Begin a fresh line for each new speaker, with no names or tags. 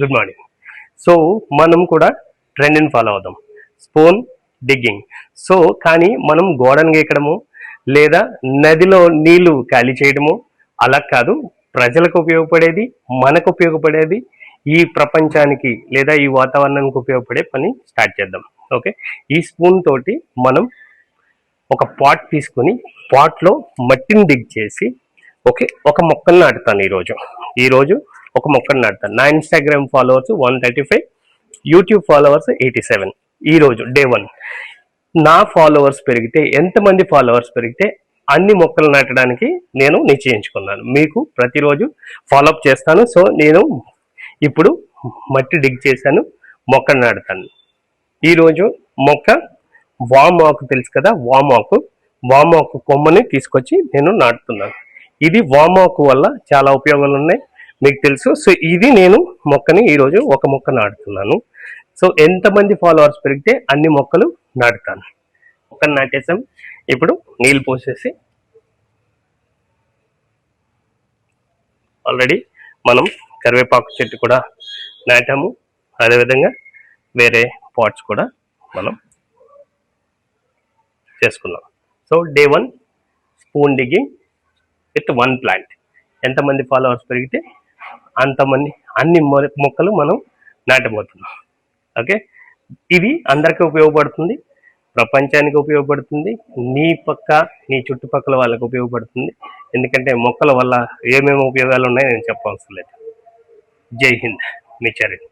Good morning. So మనం కూడా ట్రెండ్ని follow అవుదాం, స్పూన్ డిగ్గింగ్. సో కానీ మనం గోడను గీకడము లేదా నదిలో నీళ్లు ఖాళీ చేయడము అలా కాదు. ప్రజలకు ఉపయోగపడేది, మనకు ఉపయోగపడేది, ఈ ప్రపంచానికి లేదా ఈ వాతావరణానికి ఉపయోగపడే పని స్టార్ట్ చేద్దాం. ఓకే, ఈ స్పూన్ తోటి మనం ఒక పాట్ తీసుకొని పాట్లో మట్టిని డిగ్ చేసి ఓకే ఒక మొక్కను నాటుతాను. ఈరోజు ఒక మొక్కను నాటుతాను. నా ఇన్స్టాగ్రామ్ ఫాలోవర్స్ 135, యూట్యూబ్ ఫాలోవర్స్ 87. ఈరోజు డే 1 నా ఫాలోవర్స్ పెరిగితే, ఎంతమంది ఫాలోవర్స్ పెరిగితే అన్ని మొక్కలు నాటడానికి నేను నిశ్చయించుకున్నాను. మీకు ప్రతిరోజు ఫాలోఅప్ చేస్తాను. సో నేను ఇప్పుడు మట్టి డిగ్ చేశాను, మొక్కను నాటుతాను. ఈరోజు మొక్క వామాకు తెలుసు కదా, వామాకు కొమ్మని తీసుకొచ్చి నేను నాటుతున్నాను. ఇది వామాకు వల్ల చాలా ఉపయోగాలు ఉన్నాయి, మీకు తెలుసు. సో ఇది నేను మొక్కని ఈరోజు ఒక మొక్క నాటుతున్నాను. సో ఎంతమంది ఫాలోవర్స్ పెరిగితే అన్ని మొక్కలు నాటుతాను. మొక్కను నాటేసాం. ఇప్పుడు నీళ్ళు పోసేసి ఆల్రెడీ మనం కరివేపాకు చెట్టు కూడా నాటాము. అదేవిధంగా వేరే పాట్స్ కూడా మనం చేసుకున్నాం. So day 1 spoon digging with 1 plant. ఎంతమంది ఫాలోవర్స్ పెరిగితే అంతమంది అన్ని మొక్కలు మనం నాటబోతున్నాం. ఓకే, ఇది అందరికీ ఉపయోగపడుతుంది, ప్రపంచానికి ఉపయోగపడుతుంది, నీ చుట్టుపక్కల వాళ్ళకి ఉపయోగపడుతుంది. ఎందుకంటే మొక్కల వల్ల ఏమేమి ఉపయోగాలు ఉన్నాయో నేను చెప్పవసరం లేదు. జై హింద్, మీ చరణ్.